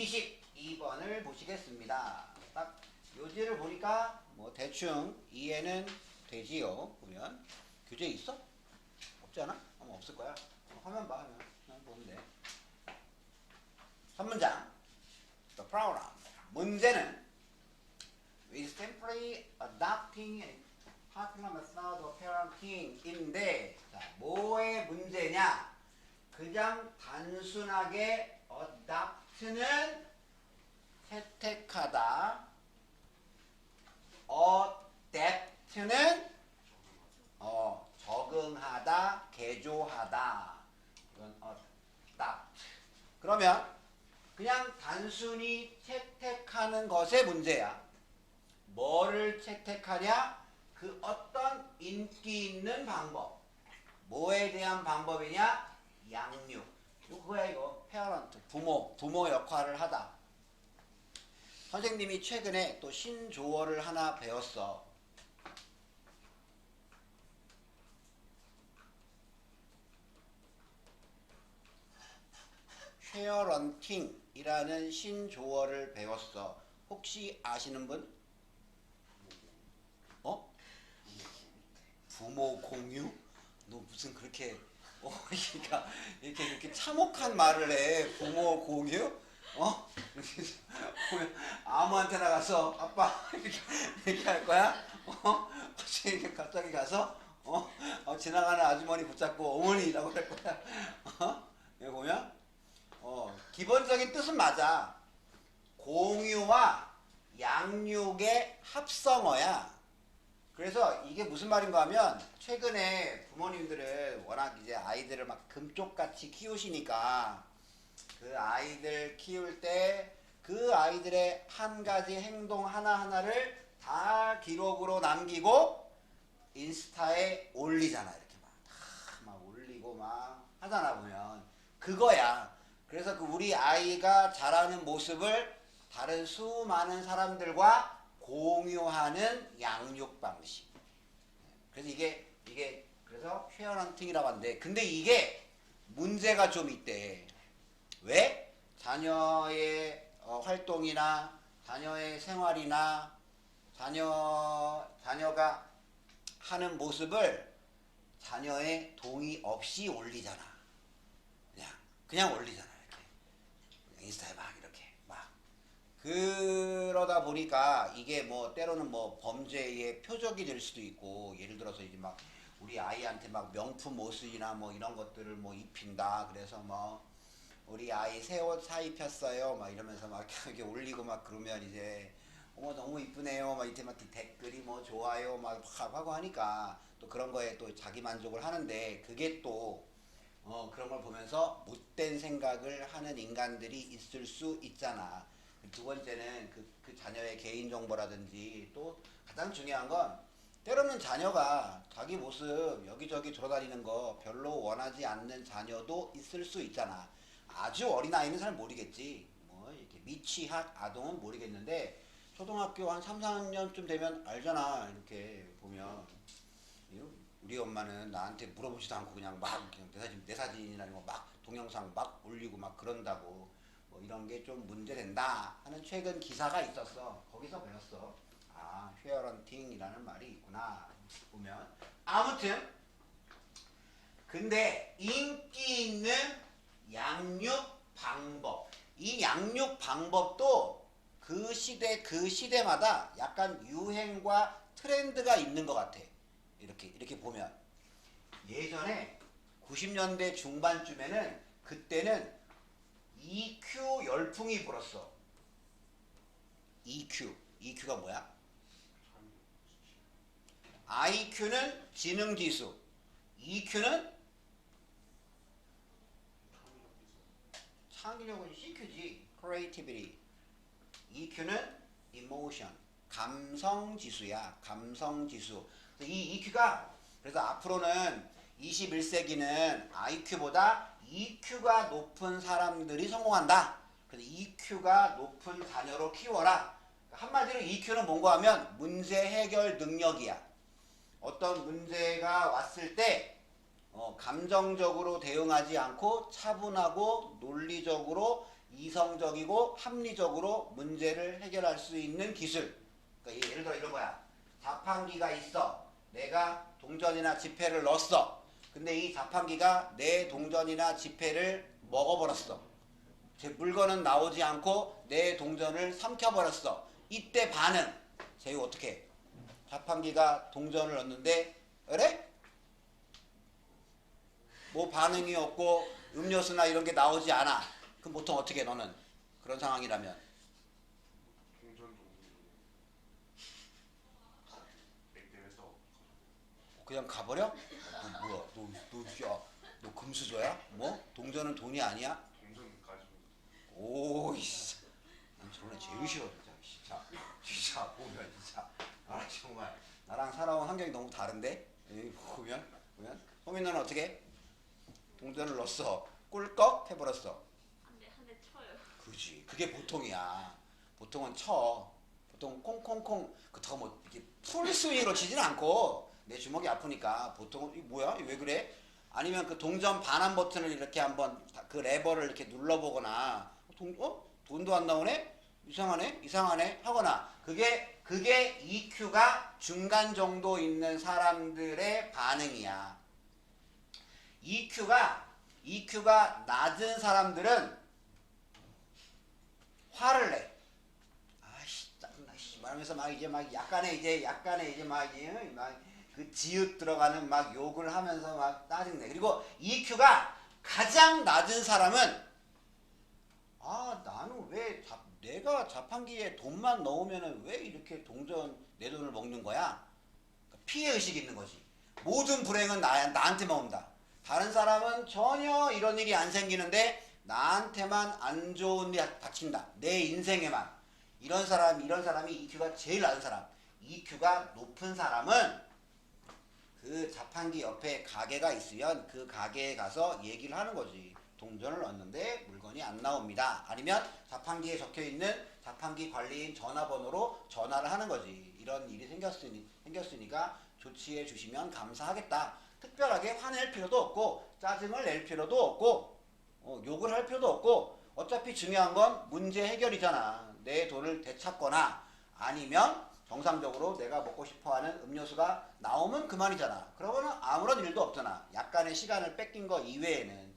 22번을 보시겠습니다. 딱 요지를 보니까 뭐 대충 이해는 되지요. 보면 교재 있어? 없지 않아? 아마 없을 거야. 화면 봐. 그냥 보면 돼. 3문장. The problem. 문제는 with simply adopting a particular method of parenting인데, 자, 뭐의 문제냐? 그냥 단순하게 adopt는 채택하다, adapt는 적응하다, 개조하다. 이건 adopt. 그러면 그냥 단순히 채택하는 것의 문제야. 뭐를 채택하냐? 그 어떤 인기 있는 방법. 뭐에 대한 방법이냐? 양육. 그거야 이거. 페어런트. 부모 역할을 하다. 선생님이 최근에 또 신조어를 하나 배웠어. 페어런팅이라는 신조어를 배웠어. 혹시 아시는 분? 부모 공유? 너 무슨 그렇게 그러니까 이렇게 참혹한 말을 해. 부모 공유? 아무한테나 가서 아빠 이렇게 할 거야? 갑자기 가서 지나가는 아주머니 붙잡고 어머니라고 할 거야? 여기 보면 기본적인 뜻은 맞아. 공유와 양육의 합성어야. 그래서 이게 무슨 말인가 하면 최근에 부모님들은 워낙 이제 아이들을 막 금쪽같이 키우시니까 그 아이들 키울 때 그 아이들의 한 가지 행동 하나하나를 다 기록으로 남기고 인스타에 올리잖아. 이렇게 막 올리고 막 하잖아. 보면 그거야. 그래서 그 우리 아이가 자라는 모습을 다른 수많은 사람들과 공유하는 양육 방식. 그래서 이게 그래서 페어런팅이라고 하는데, 근데 이게 문제가 좀 있대. 왜? 자녀의 활동이나 자녀의 생활이나 자녀가 하는 모습을 자녀의 동의 없이 올리잖아. 그냥 올리잖아. 이렇게 인스타에 막 이렇게 막. 그러다 보니까 이게 뭐 때로는 뭐 범죄의 표적이 될 수도 있고, 예를 들어서 이제 막 우리 아이한테 막 명품 옷이나 뭐 이런 것들을 뭐 입힌다. 그래서 뭐 우리 아이 새 옷 사 입혔어요. 막 이러면서 막 이렇게 올리고 막 그러면 이제 너무 이쁘네요. 막 이때 막 댓글이 뭐 좋아요 막 하고 하니까 또 그런 거에 또 자기 만족을 하는데, 그게 또 그런 걸 보면서 못된 생각을 하는 인간들이 있을 수 있잖아. 두 번째는 그 자녀의 개인정보라든지, 또 가장 중요한 건 때로는 자녀가 자기 모습 여기저기 돌아다니는 거 별로 원하지 않는 자녀도 있을 수 있잖아. 아주 어린아이는 잘 모르겠지. 뭐 이렇게 미취학 아동은 모르겠는데 초등학교 한 3, 4학년쯤 되면 알잖아. 이렇게 보면 우리 엄마는 나한테 물어보지도 않고 그냥 내 사진이나 이런 거 막 동영상 막 올리고 막 그런다고, 뭐 이런 게 좀 문제된다 하는 최근 기사가 있었어. 거기서 배웠어. 페어런팅이라는 말이 있구나. 보면 아무튼 근데 인기 있는 양육 방법, 이 양육 방법도 그 시대마다 약간 유행과 트렌드가 있는 것 같아. 이렇게 보면 예전에 90년대 중반쯤에는 그때는 EQ 열풍이 불었어. EQ가 뭐야? IQ는 지능지수, EQ는 창의력은 CQ지, creativity. EQ는 emotion, 감성지수야. 감성지수. 이 EQ가 그래서 앞으로는 21세기는 IQ보다 EQ가 높은 사람들이 성공한다. 그래서 EQ가 높은 자녀로 키워라. 한마디로 EQ는 뭔가 하면 문제 해결 능력이야. 어떤 문제가 왔을 때 감정적으로 대응하지 않고 차분하고 논리적으로 이성적이고 합리적으로 문제를 해결할 수 있는 기술. 그러니까 예를 들어 이런 거야. 자판기가 있어. 내가 동전이나 지폐를 넣었어. 근데 이 자판기가 내 동전이나 지폐를 먹어버렸어. 제 물건은 나오지 않고 내 동전을 삼켜버렸어. 이때 반응. 제가 어떻게 해? 자판기가 동전을 넣었는데 그래? 뭐 반응이 없고 음료수나 이런 게 나오지 않아. 그럼 보통 어떻게 해, 너는? 그런 상황이라면. 동전 종류 맥대에서 그냥 가버려? 너 뭐야? 너 금수저야? 뭐? 동전은 돈이 아니야? 동전 가지고 오이씨. 난 저번에 제일 싫어 진짜 보면 진짜 아 정말 나랑 살아온 환경이 너무 다른데 여기 보면 소민 너는 어떻게 해? 동전을 넣었어 꿀꺽 해버렸어. 한대 쳐요. 그지 그게 보통이야. 보통은 쳐. 보통 콩콩콩 그렇다고 뭐 이게 풀스윙으로 치진 않고 내 주먹이 아프니까 보통은 이 뭐야 왜 그래? 아니면 그 동전 반환 버튼을 이렇게 한번 그 레버를 이렇게 눌러보거나 돈도 안 나오네? 이상하네 하거나 그게 EQ가 중간 정도 있는 사람들의 반응이야. EQ가 낮은 사람들은 화를 내. 아씨 짜증나 씨 말하면서 막 이제 막 약간의 이제 막그 지읒 들어가는 막 욕을 하면서 막 짜증내. 그리고 EQ가 가장 낮은 사람은 아 나는 왜 내가 자판기에 돈만 넣으면은 왜 이렇게 내 돈을 먹는 거야? 그러니까 피해 의식이 있는 거지. 모든 불행은 나한테만 온다. 다른 사람은 전혀 이런 일이 안 생기는데 나한테만 안 좋은 일이 닥친다. 내 인생에만. 이런 사람이 EQ가 제일 낮은 사람. EQ가 높은 사람은 그 자판기 옆에 가게가 있으면 그 가게에 가서 얘기를 하는 거지. 동전을 넣었는데 물건이 안 나옵니다. 아니면 자판기에 적혀있는 자판기 관리인 전화번호로 전화를 하는 거지. 이런 일이 생겼으니까 조치해 주시면 감사하겠다. 특별하게 화낼 필요도 없고 짜증을 낼 필요도 없고 욕을 할 필요도 없고 어차피 중요한 건 문제 해결이잖아. 내 돈을 되찾거나 아니면 정상적으로 내가 먹고 싶어하는 음료수가 나오면 그만이잖아. 그러고는 아무런 일도 없잖아. 약간의 시간을 뺏긴 거 이외에는.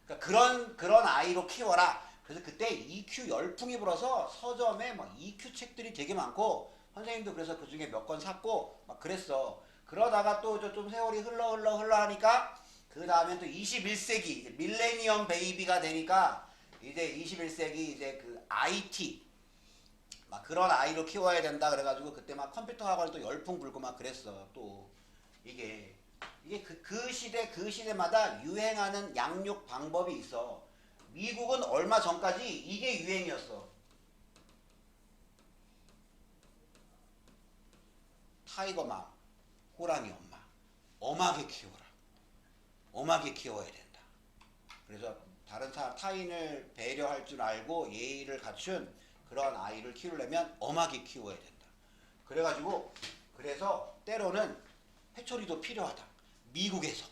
그러니까 그런 아이로 키워라. 그래서 그때 EQ 열풍이 불어서 서점에 막 EQ 책들이 되게 많고 선생님도 그래서 그 중에 몇 권 샀고 막 그랬어. 그러다가 또 좀 세월이 흘러 하니까 그 다음엔 또 21세기 이제 밀레니엄 베이비가 되니까 이제 21세기 이제 그 IT 막 그런 아이로 키워야 된다 그래가지고 그때 막 컴퓨터 학원을 또 열풍 불고 막 그랬어. 또 이게 그 시대마다 유행하는 양육 방법이 있어. 미국은 얼마 전까지 이게 유행이었어. 타이거맘, 호랑이 엄마. 엄하게 키워라. 엄하게 키워야 된다. 그래서 다른 타인을 배려할 줄 알고 예의를 갖춘 그런 아이를 키우려면 엄하게 키워야 된다. 그래서 때로는 회초리도 필요하다. 미국에서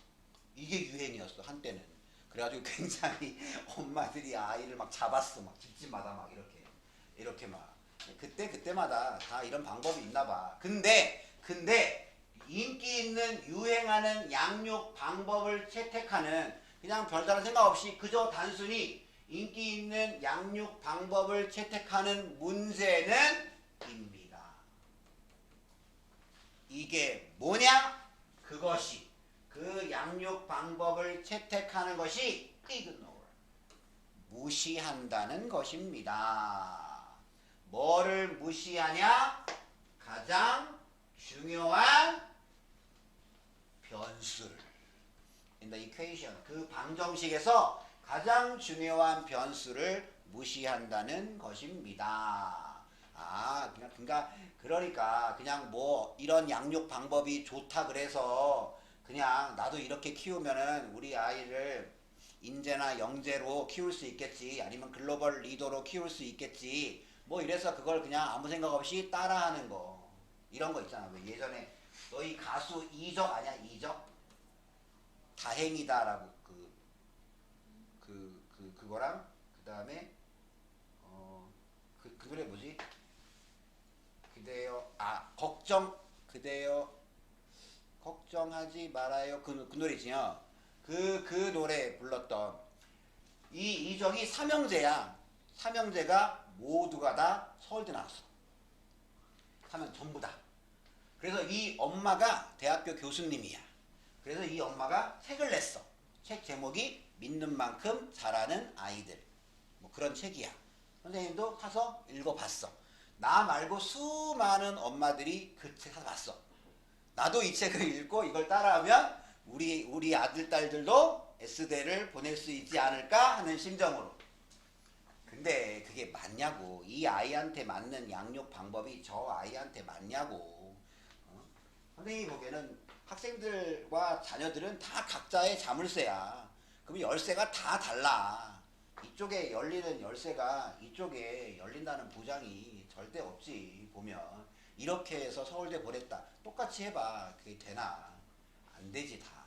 이게 유행이었어 한때는. 그래가지고 굉장히 엄마들이 아이를 막 잡았어. 막 집집마다 막 이렇게 막 그때마다 다 이런 방법이 있나봐. 근데 인기 있는 유행하는 양육 방법을 채택하는 그냥 별다른 생각 없이 그저 단순히 인기 있는 양육 방법을 채택하는 문제는 입니다. 이게 뭐냐? 그것이 그 양육 방법을 채택하는 것이 ignore 무시한다는 것입니다. 뭐를 무시하냐? 가장 중요한 변수를 in the equation 그 방정식에서 가장 중요한 변수를 무시한다는 것입니다. 그러니까 그냥 뭐 이런 양육 방법이 좋다 그래서 그냥 나도 이렇게 키우면은 우리 아이를 인재나 영재로 키울 수 있겠지. 아니면 글로벌 리더로 키울 수 있겠지. 뭐 이래서 그걸 그냥 아무 생각 없이 따라하는 거. 이런 거 있잖아. 왜 예전에 너희 가수 이적 아니야? 이적? 다행이다라고 그거랑 그 다음에 걱정 그대여 걱정하지 말아요. 그 노래지요. 그 노래 불렀던 이적이 삼형제야. 삼형제가 모두가 다 서울대 나왔어. 삼형 전부 다. 그래서 이 엄마가 대학교 교수님이야. 그래서 이 엄마가 책을 냈어. 책 제목이 믿는 만큼 자라는 아이들. 뭐 그런 책이야. 선생님도 사서 읽어봤어. 나 말고 수많은 엄마들이 그 책 사서 봤어. 나도 이 책을 읽고 이걸 따라하면 우리 아들, 딸들도 S대를 보낼 수 있지 않을까 하는 심정으로. 근데 그게 맞냐고. 이 아이한테 맞는 양육 방법이 저 아이한테 맞냐고. 선생님이 보기에는 학생들과 자녀들은 다 각자의 자물쇠야. 그럼 열쇠가 다 달라. 이쪽에 열리는 열쇠가 이쪽에 열린다는 보장이 절대 없지. 보면 이렇게 해서 서울대 보냈다. 똑같이 해봐. 그게 되나? 안 되지. 다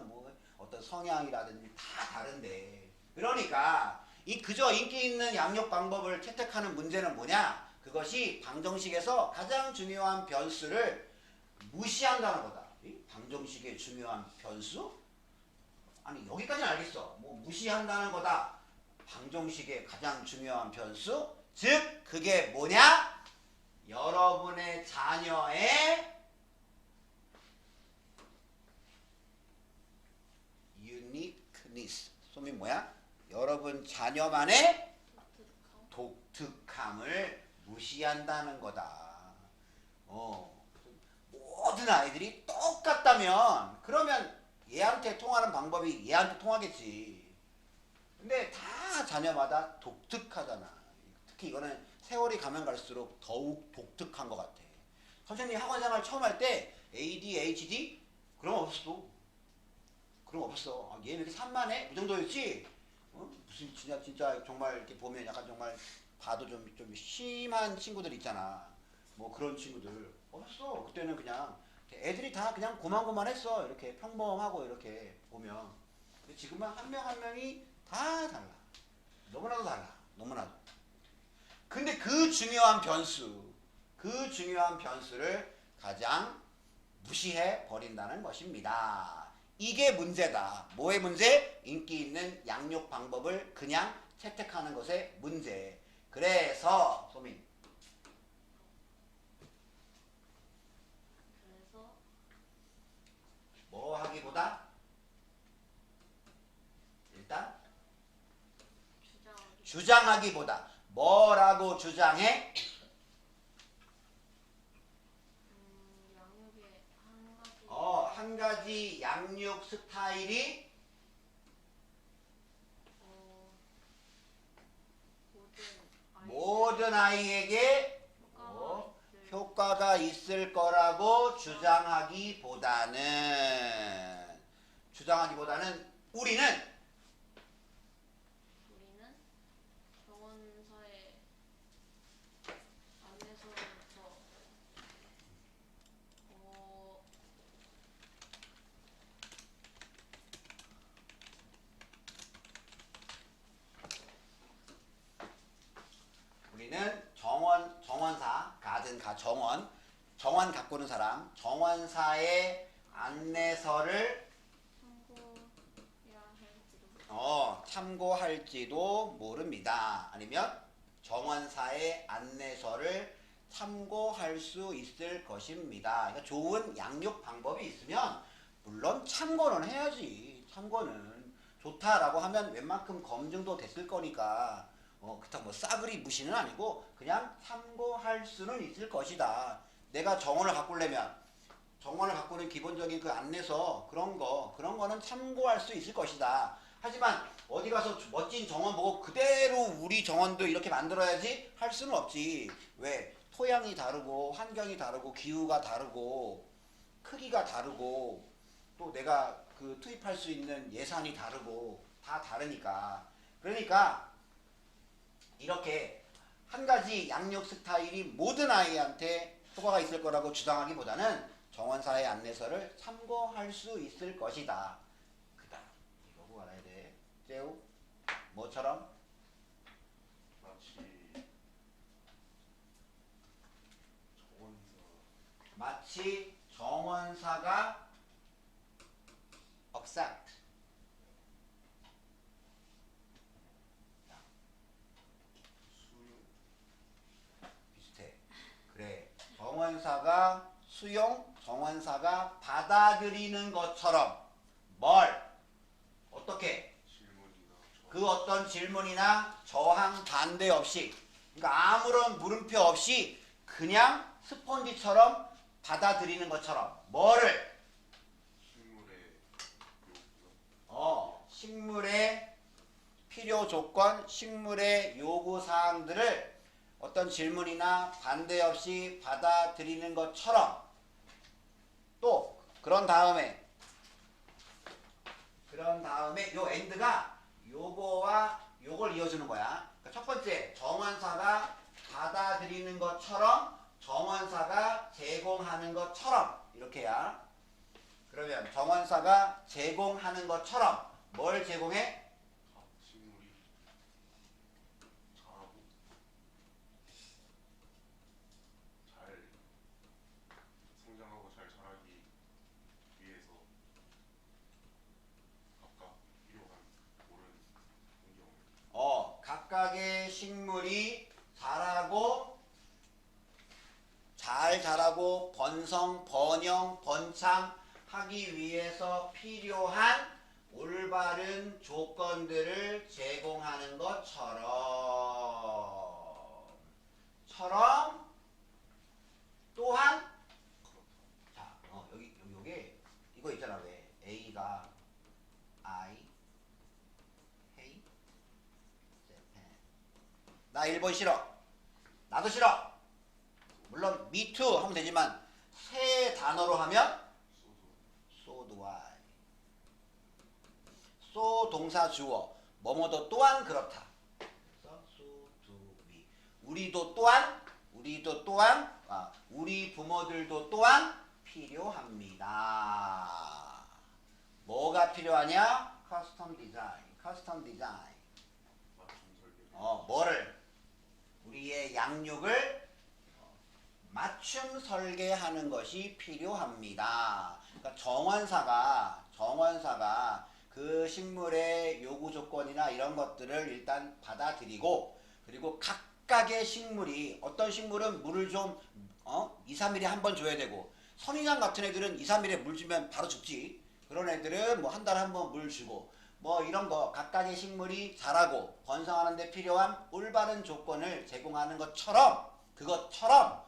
뭐 어떤 성향이라든지 다 다른데. 그러니까 이 그저 인기 있는 양육 방법을 채택하는 문제는 뭐냐? 그것이 방정식에서 가장 중요한 변수를 무시한다는 거다. 이 방정식의 중요한 변수? 아니 여기까지는 알겠어. 뭐 무시한다는 거다. 방정식의 가장 중요한 변수? 즉 그게 뭐냐? 여러분의 자녀의 uniqueness. 소위 뭐야? 여러분 자녀만의 독특함을 무시한다는 거다. 모든 아이들이 똑같다면 그러면 얘한테 통하는 방법이 얘한테 통하겠지. 근데 다 자녀마다 독특하잖아. 특히 이거는 세월이 가면 갈수록 더욱 독특한 것 같아. 선생님이 학원생활 처음 할 때 ADHD? 그런 거 없었어. 그런 거 없었어. 아, 얘는 이렇게 산만해? 이 정도였지? 무슨 진짜 정말 이렇게 보면 약간 정말 봐도 좀 심한 친구들 있잖아. 뭐 그런 친구들 없었어. 그때는 그냥 애들이 다 그냥 고만고만했어. 이렇게 평범하고 이렇게 보면. 근데 지금은 한 명 한 명이 다 달라. 너무나도 달라. 너무나도. 근데 그 중요한 변수를 가장 무시해 버린다는 것입니다. 이게 문제다. 뭐의 문제? 인기 있는 양육 방법을 그냥 채택하는 것의 문제. 그래서 소민. 그래서 뭐 하기보다 일단 주장하기보다 뭐라고 주장해? 양육의 한 가지 양육 스타일이 모든 아이에게 효과가 있을 거라고 주장하기보다는 우리는 병원사의 안내서부터 정원사 정원 가꾸는 사람 정원사의 안내서를 참고할지도 모릅니다. 아니면 정원사의 안내서를 참고할 수 있을 것입니다. 그러니까 좋은 양육 방법이 있으면 물론 참고는 해야지. 참고는 좋다라고 하면 웬만큼 검증도 됐을 거니까 그렇다고 뭐 싸그리 무시는 아니고 그냥 참고할 수는 있을 것이다. 내가 정원을 가꾸려면 정원을 가꾸는 기본적인 그 안내서 그런 거는 참고할 수 있을 것이다. 하지만 어디 가서 멋진 정원 보고 그대로 우리 정원도 이렇게 만들어야지 할 수는 없지. 왜? 토양이 다르고 환경이 다르고 기후가 다르고 크기가 다르고 또 내가 그 투입할 수 있는 예산이 다르고 다 다르니까. 그러니까 이렇게 한 가지 양육 스타일이 모든 아이한테 효과가 있을 거라고 주장하기보다는 정원사의 안내서를 참고할 수 있을 것이다. 그다음 이거 보고 알아야 돼. 째우 뭐처럼? 마치 정원사 마치 정원사가 accept. 수용. 비슷해. 그래. 정원사가 수용, 정원사가 받아들이는 것처럼 뭘 어떻게 질문이나 그 어떤 질문이나 저항 반대 없이 그러니까 아무런 물음표 없이 그냥 스펀지처럼 받아들이는 것처럼 뭐를 식물의 요구요. 식물의 필요 조건, 식물의 요구 사항들을 어떤 질문이나 반대 없이 받아들이는 것처럼 또 그런 다음에 요 엔드가 요거와 요걸 이어주는 거야. 그러니까 첫 번째 정원사가 받아들이는 것처럼 정원사가 제공하는 것처럼 이렇게야. 그러면 정원사가 제공하는 것처럼 뭘 제공해? 식물이 자라고 잘 성장하고 잘 자라기 위해서 각각 필요한 옳은 환경을 각각의 식물이 잘 자라고 번성, 번영, 번창하기 위해서 필요한 올바른 조건들을 제공하는 것처럼 또한 자, 요게 이거 있잖아. 왜 A가 I hey Japan 나 일본 싫어. 나도 싫어. 물론 me too 하면 되지만 세 단어로 하면 소도 so do I. so 동사 주어 뭐뭐도 또한 그렇다. 그래서 so do we. 우리도 또한 우리 부모들도 또한 필요합니다. 뭐가 필요하냐? custom design. 맞춤 설계. 뭐를 우리의 양육을 맞춤 설계하는 것이 필요합니다. 그러니까 정원사가 그 식물의 요구 조건이나 이런 것들을 일단 받아들이고 그리고 각각의 식물이 어떤 식물은 물을 좀 2, 3일에 한 번 줘야 되고 선인장 같은 애들은 2, 3일에 물 주면 바로 죽지. 그런 애들은 뭐 한 달에 한 번 물 주고 뭐 이런 거 각각의 식물이 자라고 번성하는 데 필요한 올바른 조건을 제공하는 그것처럼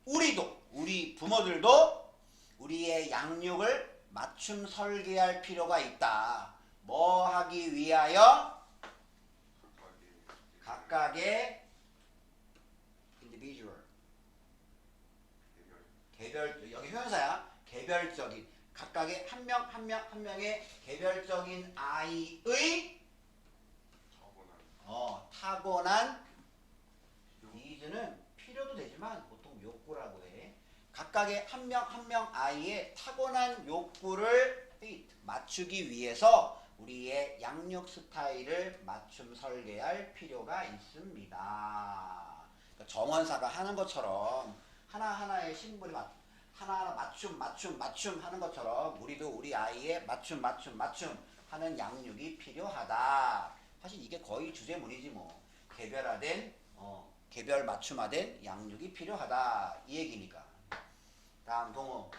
우리 부모들도 우리의 양육을 맞춤 설계할 필요가 있다. 뭐 하기 위하여? 각각의 individual 여기 형용사야. 개별적인 각각의 한 명의 개별적인 아이의 타고난 니즈는 필요도 되지만 보통 욕구라고 해. 각각의 한 명 아이의 타고난 욕구를 맞추기 위해서 우리의 양육 스타일을 맞춤 설계할 필요가 있습니다. 그러니까 정원사가 하는 것처럼 하나하나의 식물이 하나하나 맞춤 하는 것처럼 우리도 우리 아이의 맞춤 하는 양육이 필요하다. 사실 이게 거의 주제문이지 뭐. 개별 맞춤화된 양육이 필요하다 이 얘기니까. 다음 동호.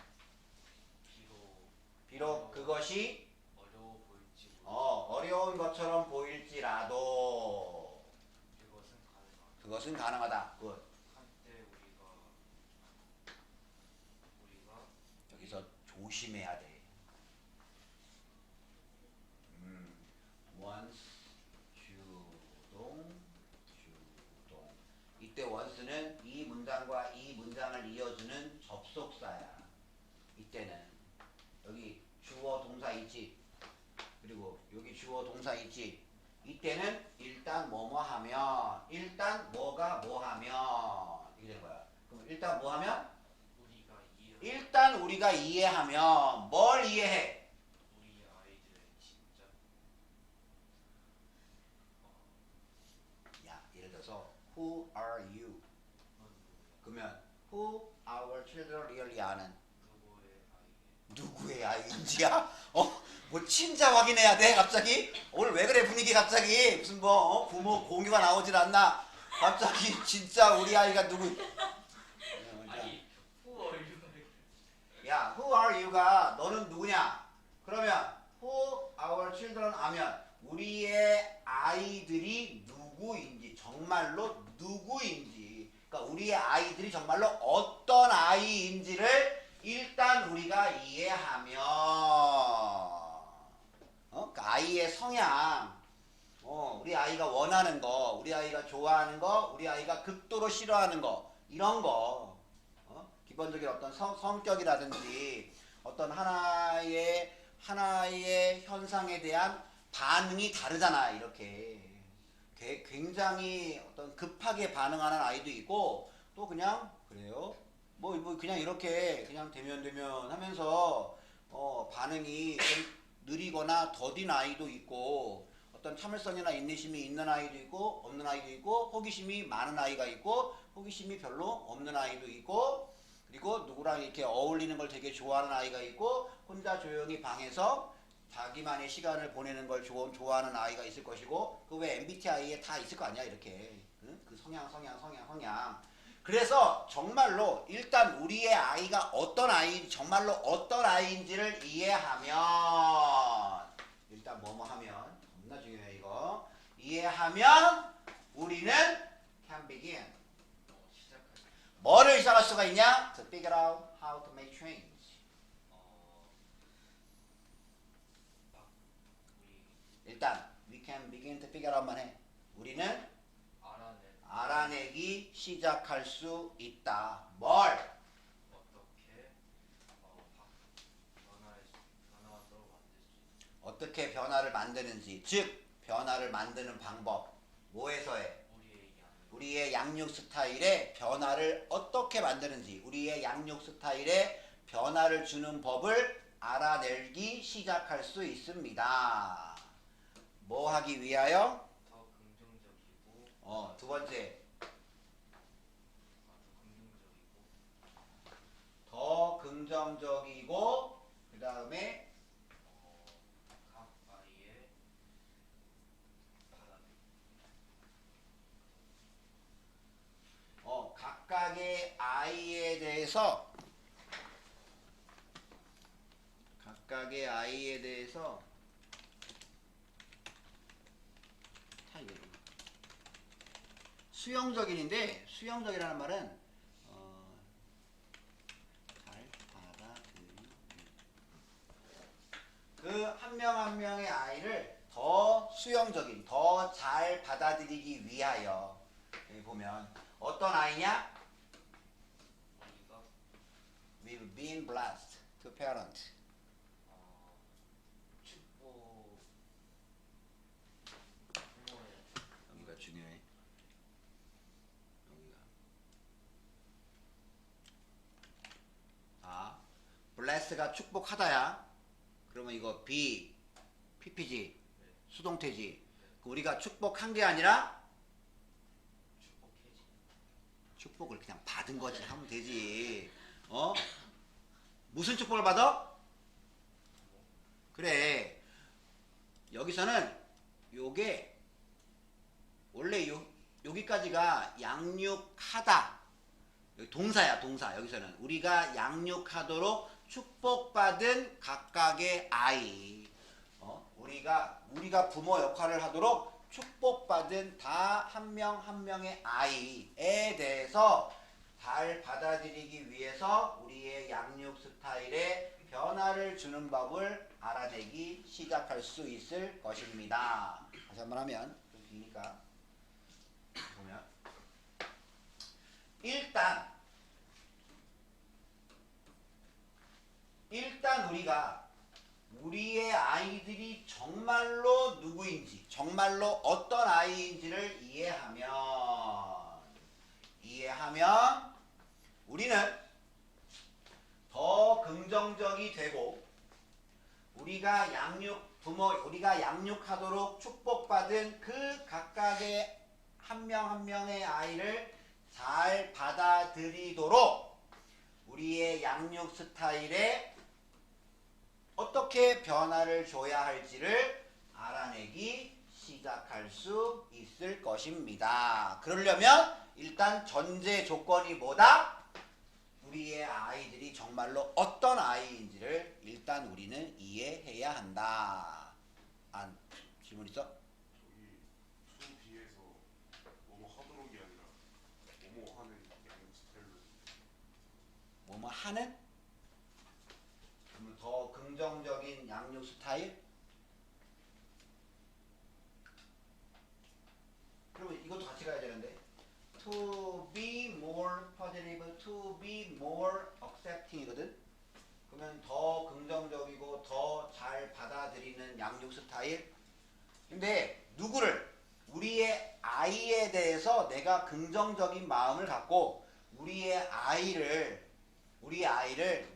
비록 그것이 어려워 보일지 어려운 것처럼 보일지라도 그것은 가능하다. 그것은 가능하다. 굿. 한때 우리가 여기서 조심해야 돼. once 주동 이때 once는 이 문장과 이 문장을 이어주는 접속사야. 이때는 여기 주어 동사 있지. 그리고 여기 주어 동사 있지. 이때는 일단 뭐뭐 하면 일단 뭐가 뭐 하면 이게 되는 거야. 그럼 일단 뭐 하면 일단 우리가 이해하면 뭘 이해해? 우리 아이들의 진짜 야, 예를 들어서 Who are you? 그러면 Who our children really are는 누구의 아이인지야? 뭐 친자 확인해야 돼 갑자기? 오늘 왜 그래 분위기 갑자기? 무슨 뭐 부모 공유가 나오질 않나? 갑자기 진짜 우리 아이가 누구? 아니 who are you? 야, who are you가 너는 누구냐? 그러면 who our children 하면 우리의 아이들이 누구인지 정말로 누구인지 그러니까 우리의 아이들이 정말로 어떤 아이인지를 일단 우리가 이해하면 그 아이의 성향 우리 아이가 원하는 거 우리 아이가 좋아하는 거 우리 아이가 극도로 싫어하는 거 이런 거 기본적인 어떤 성격이라든지 어떤 하나의 현상에 대한 반응이 다르잖아 이렇게 굉장히 어떤 급하게 반응하는 아이도 있고 또 그냥 그래요 뭐 그냥 이렇게 그냥 되면 하면서 반응이 좀 느리거나 더딘 아이도 있고 어떤 참을성이나 인내심이 있는 아이도 있고 없는 아이도 있고 호기심이 많은 아이가 있고 호기심이 별로 없는 아이도 있고 그리고 누구랑 이렇게 어울리는 걸 되게 좋아하는 아이가 있고 혼자 조용히 방에서 자기만의 시간을 보내는 걸 좋아하는 아이가 있을 것이고 그 왜 MBTI에 다 있을 거 아니야 이렇게 응? 그 성향 그래서 정말로 일단 우리의 아이가 정말로 어떤 아이인지를 이해하면 일단 뭐뭐 하면 겁나 중요해 이거 이해하면 우리는 can begin 시작할 뭐를 시작할 수가 있냐? To figure out how to make change. 막 우리 일단 we can begin to figure out만 해. 우리는 알아내기 시작할 수 있다. 뭘? 어떻게 변화하도록 만들 수 있지? 어떻게 변화를 만드는지. 즉 변화를 만드는 방법. 뭐에서 해? 우리의 양육 스타일의 변화를 어떻게 만드는지. 우리의 양육 스타일의 변화를 주는 법을 알아내기 시작할 수 있습니다. 뭐 하기 위하여? 더 긍정적이고 두 번째. 더 긍정적이고 그 다음에 각 아이의 각각의 아이에 대해서 수용적인인데 수용적이라는 말은 잘 받아들이는 그 한 명 한 명의 아이를 더 수용적인 더 잘 받아들이기 위하여 여기 보면 어떤 아이냐? 우리가 We've been blessed to parent 축복 부모의 여기가 중요해. 여기가 bless가 축복하다야. 그러면 이거 PPG 수동태지. 우리가 축복한 게 아니라 축복해지 축복을 그냥 받은 거지 하면 되지. 무슨 축복을 받아? 그래. 여기서는 요게 원래 여기까지가 양육하다. 여기 동사야 동사. 여기서는 우리가 양육하도록 축복받은 각각의 아이. 우리가 부모 역할을 하도록 축복받은 다 한 명 한 명의 아이에 대해서 잘 받아들이기 위해서 우리의 양육 스타일에 변화를 주는 법을 알아내기 시작할 수 있을 것입니다. 다시 한번 하면 좀 기니까 보면 일단 우리가 우리의 아이들이 정말로 누구인지, 정말로 어떤 아이인지를 이해하면 우리는 더 긍정적이 되고 우리가 양육하도록 축복받은 그 각각의 한 명 한 명의 아이를 잘 받아들이도록 우리의 양육 스타일에 어떻게 변화를 줘야 할지를 알아내기 시작할 수 있을 것입니다. 그러려면 일단 전제 조건이 뭐다? 우리의 아이들이 정말로 어떤 아이인지를 일단 우리는 이해해야 한다. 질문 있어? 저기 수 B에서 뭐뭐 하도록이 아니라 뭐뭐 하는 양육 스타일로 뭐뭐 하는? 그러면 더 긍정적인 양육 스타일? 그러면 이것도 같이 가야 되는데 to be more positive, to be more accepting이거든. 그러면 더 긍정적이고 더 잘 받아들이는 양육 스타일. 근데 누구를? 우리의 아이에 대해서 내가 긍정적인 마음을 갖고 우리 아이를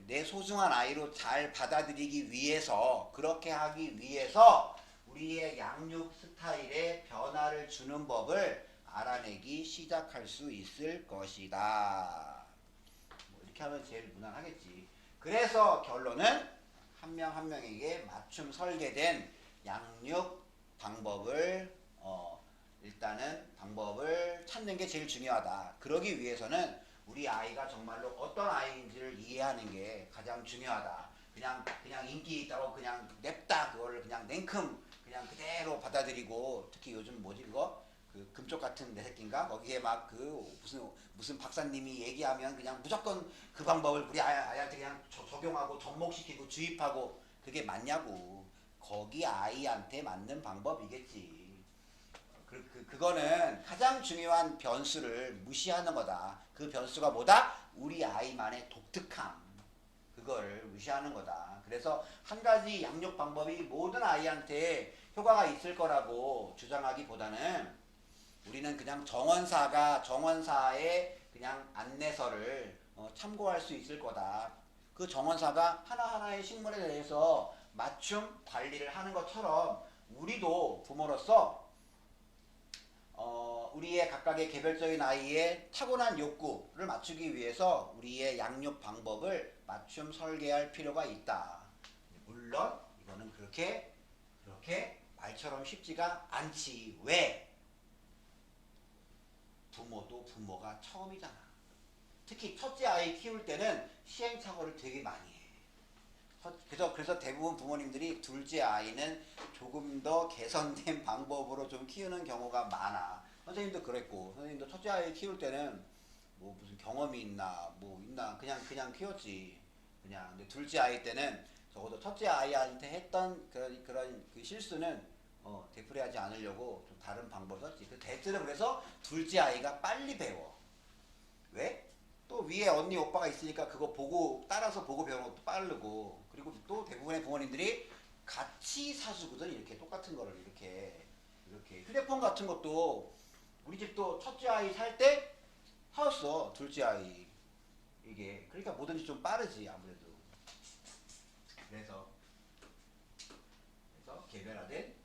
내 소중한 아이로 잘 받아들이기 위해서, 그렇게 하기 위해서 우리의 양육 스타일에 변화를 주는 법을 알아내기 시작할 수 있을 것이다. 뭐 이렇게 하면 제일 무난하겠지. 그래서 결론은 한 명 한 명에게 맞춤 설계된 양육 방법을 일단은 방법을 찾는 게 제일 중요하다. 그러기 위해서는 우리 아이가 정말로 어떤 아이인지를 이해하는 게 가장 중요하다. 그냥 인기 있다고 그냥 냅다 그거를 그냥 냉큼 그냥 그대로 받아들이고, 특히 요즘 뭐지 그거 그 금쪽 같은 내 새끼인가 거기에 막 그 무슨 박사님이 얘기하면 그냥 무조건 그 방법을 우리 아이한테 그냥 적용하고 접목시키고 주입하고, 그게 맞냐고. 거기 아이한테 맞는 방법이겠지. 그거는 가장 중요한 변수를 무시하는 거다. 그 변수가 뭐다? 우리 아이만의 독특함. 그거를 무시하는 거다. 그래서 한 가지 양육 방법이 모든 아이한테 효과가 있을 거라고 주장하기보다는 우리는 그냥 정원사의 그냥 안내서를 참고할 수 있을 거다. 그 정원사가 하나하나의 식물에 대해서 맞춤 관리를 하는 것처럼 우리도 부모로서 우리의 각각의 개별적인 아이의 타고난 욕구를 맞추기 위해서 우리의 양육 방법을 맞춤 설계할 필요가 있다. 물론 이거는 그렇게 말처럼 쉽지가 않지. 왜? 부모도 부모가 처음이잖아. 특히 첫째 아이 키울 때는 시행착오를 되게 많이 해. 그래서 대부분 부모님들이 둘째 아이는 조금 더 개선된 방법으로 좀 키우는 경우가 많아. 선생님도 그랬고, 선생님도 첫째 아이 키울 때는 뭐 무슨 경험이 있나 그냥 키웠지. 근데 둘째 아이 때는 적어도 첫째 아이한테 했던 그런 그 실수는 되풀이하지 않으려고 좀 다른 방법을 썼지. 대체로 그래서 둘째 아이가 빨리 배워. 왜? 또 위에 언니 오빠가 있으니까 그거 보고 따라서 보고 배우는 것도 빠르고, 그리고 또 대부분의 부모님들이 같이 사주거든. 이렇게 똑같은 거를 이렇게 휴대폰 같은 것도 우리 집도 첫째 아이 살 때 사왔어. 둘째 아이 이게 그러니까 뭐든지 좀 빠르지 아무래도. 그래서 개별화된